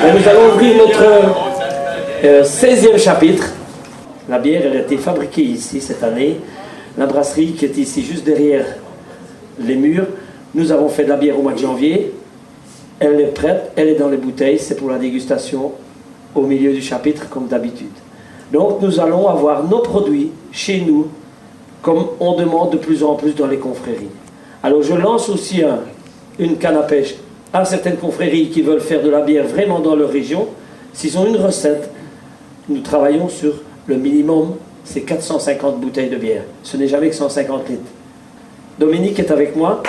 Et nous allons ouvrir notre 16e chapitre. La bière, elle a été fabriquée ici cette année. La brasserie qui est ici juste derrière les murs. Nous avons fait de la bière au mois de janvier. Elle est prête, elle est dans les bouteilles. C'est pour la dégustation au milieu du chapitre comme d'habitude. Donc nous allons avoir nos produits chez nous comme on demande de plus en plus dans les confréries. Alors je lance aussi une canne à pêche à certaines confréries qui veulent faire de la bière vraiment dans leur région. S'ils ont une recette, nous travaillons sur le minimum, c'est 450 bouteilles de bière. Ce n'est jamais que 150 litres. Dominique est avec moi.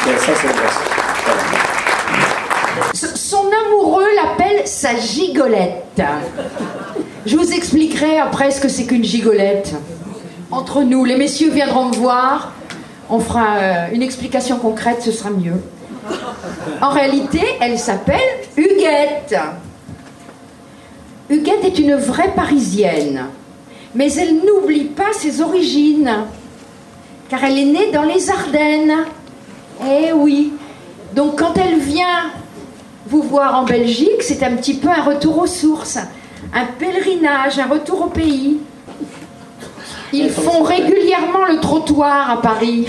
Bien, ça c'est vrai. Son amoureux l'appelle sa gigolette. Je vous expliquerai après ce que c'est qu'une gigolette. Entre nous, les messieurs viendront me voir. On fera une explication concrète, ce sera mieux. En réalité, elle s'appelle Huguette. Huguette est une vraie Parisienne. Mais elle n'oublie pas ses origines. Car elle est née dans les Ardennes. Eh oui. Donc quand elle vient vous voir en Belgique, c'est un petit peu un retour aux sources. Un pèlerinage, un retour au pays. Ils font régulièrement le trottoir à Paris.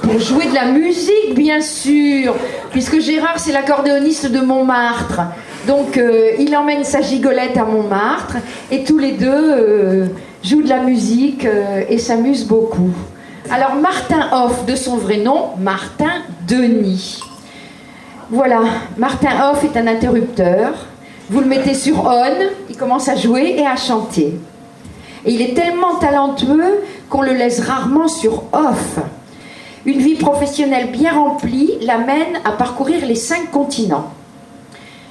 Pour jouer de la musique, bien sûr. Puisque Gérard, c'est l'accordéoniste de Montmartre. Donc, il emmène sa gigolette à Montmartre. Et tous les deux jouent de la musique et s'amusent beaucoup. Alors, Martin Hoff, de son vrai nom, Martin Denis. Voilà, Martin Hoff est un interrupteur. Vous le mettez sur on, il commence à jouer et à chanter. Et il est tellement talentueux qu'on le laisse rarement sur off. Une vie professionnelle bien remplie l'amène à parcourir les 5 continents.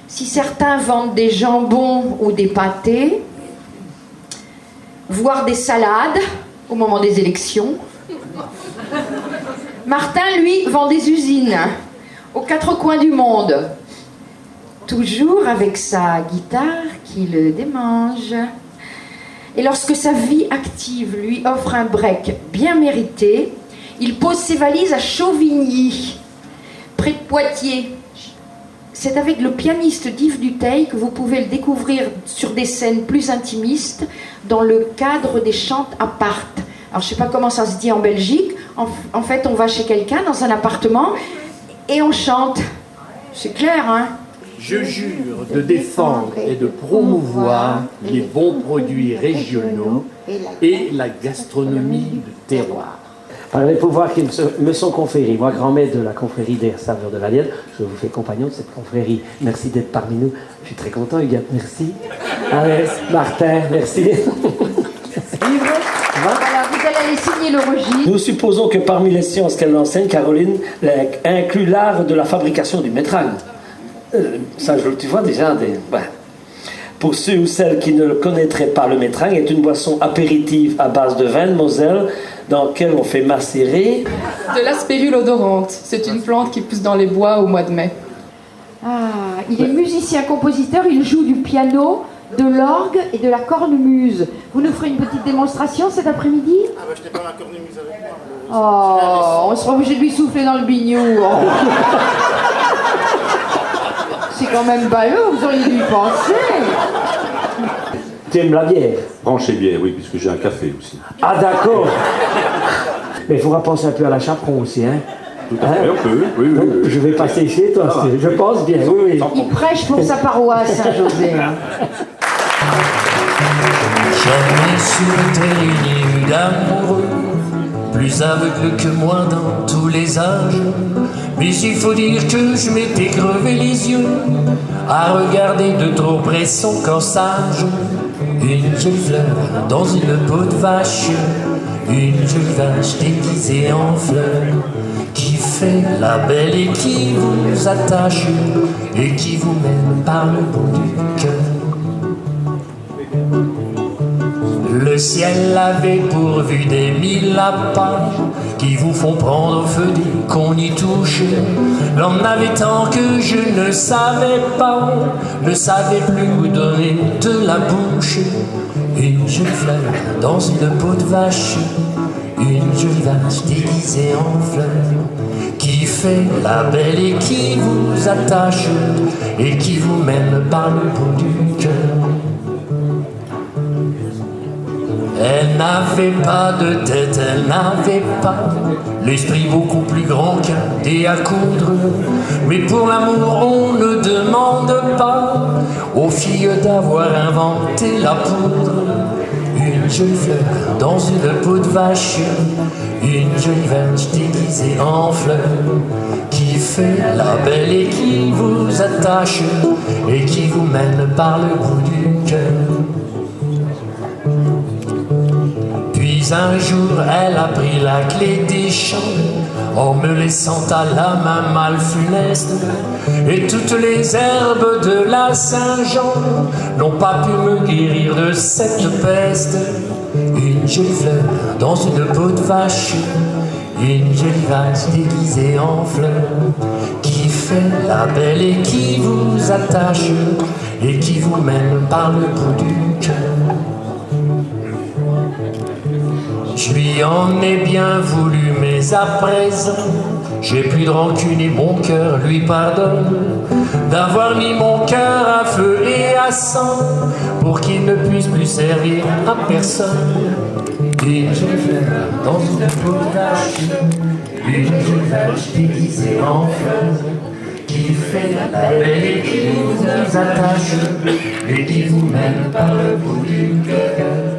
Si certains vendent des jambons ou des pâtés, voire des salades au moment des élections, Martin, lui, vend des usines aux 4 coins du monde. Toujours avec sa guitare qui le démange. Et lorsque sa vie active lui offre un break bien mérité, il pose ses valises à Chauvigny, près de Poitiers. C'est avec le pianiste d'Yves Duteil que vous pouvez le découvrir sur des scènes plus intimistes dans le cadre des chants à part. Alors je ne sais pas comment ça se dit en Belgique. En fait, on va chez quelqu'un dans un appartement et on chante. C'est clair, hein? Je jure de défendre et de promouvoir les bons produits régionaux et la gastronomie de terroir. Alors, les pouvoirs qui me sont conférés, moi, grand maître de la confrérie des Saveurs de l'Alliette, je vous fais compagnon de cette confrérie. Merci d'être parmi nous. Je suis très content, Huguette, merci. Allez, Martin, merci. Voilà, vous allez aller signer le registre. Nous supposons que parmi les sciences qu'elle enseigne, Caroline inclut l'art de la fabrication du métrage. Ça, tu vois déjà Pour ceux ou celles qui ne connaîtraient pas, le métrang est une boisson apéritive à base de vin de Moselle dans laquelle on fait macérer de l'aspérule odorante. C'est une plante qui pousse dans les bois au mois de mai. Ah, il est musicien-compositeur, il joue du piano, de l'orgue et de la cornemuse. Vous nous ferez une petite démonstration cet après-midi? Ah bah je n'ai pas la cornemuse avec moi. Oh, on sera obligé de lui souffler dans le bignou. C'est quand même ballot, vous auriez dû y penser. Tu aimes la bière? Branchez bière, oui, puisque j'ai un café aussi. Ah d'accord. Mais il faudra penser un peu à la chaperon aussi, hein? Tout à fait, on peut, oui. Je vais passer chez toi, je pense bien, oui. Il prêche pour sa paroisse, Saint-José. Jamais sur terre il n'y a eu d'amoureux, plus aveugle que moi dans tous les âges. Mais il faut dire que je m'étais crevé les yeux à regarder de trop près son corsage. Une jolie fleur dans une peau de vache, une jolie vache déguisée en fleur, qui fait la belle et qui vous attache et qui vous mène par le bout du cœur. Le ciel avait pourvu des 1000 lapins qui vous font prendre feu dès qu'on y touche. L'en avait tant que je ne savais plus où donner de la bouche. Une jeune fleur dans une peau de vache, une jolie vache déguisée en fleur, qui fait la belle et qui vous attache, et qui vous mène par le bout du cœur. Elle n'avait pas de tête, elle n'avait pas l'esprit beaucoup plus grand qu'un dé à coudre. Mais pour l'amour on ne demande pas aux filles d'avoir inventé la poudre. Une jolie fleur dans une peau de vache, une jolie vache déguisée en fleur, qui fait la belle et qui vous attache, et qui vous mène par le bout du cœur. Puis un jour elle a pris la clé des champs, en me laissant à la main mal funeste, et toutes les herbes de la Saint-Jean n'ont pas pu me guérir de cette peste. Une jolie fleur dans une peau de vache, une jolie vache déguisée en fleur, qui fait la belle et qui vous attache, et qui vous mène par le bout du cœur. Je lui en ai bien voulu, mais à présent j'ai plus de rancune et mon cœur lui pardonne d'avoir mis mon cœur à feu et à sang pour qu'il ne puisse plus servir à personne. Une jolie fleur dans une peau de vache, une jolie vache déguisée en fleur, qui fait la belle et qui vous attache, et qui vous mène par le bout du cœur.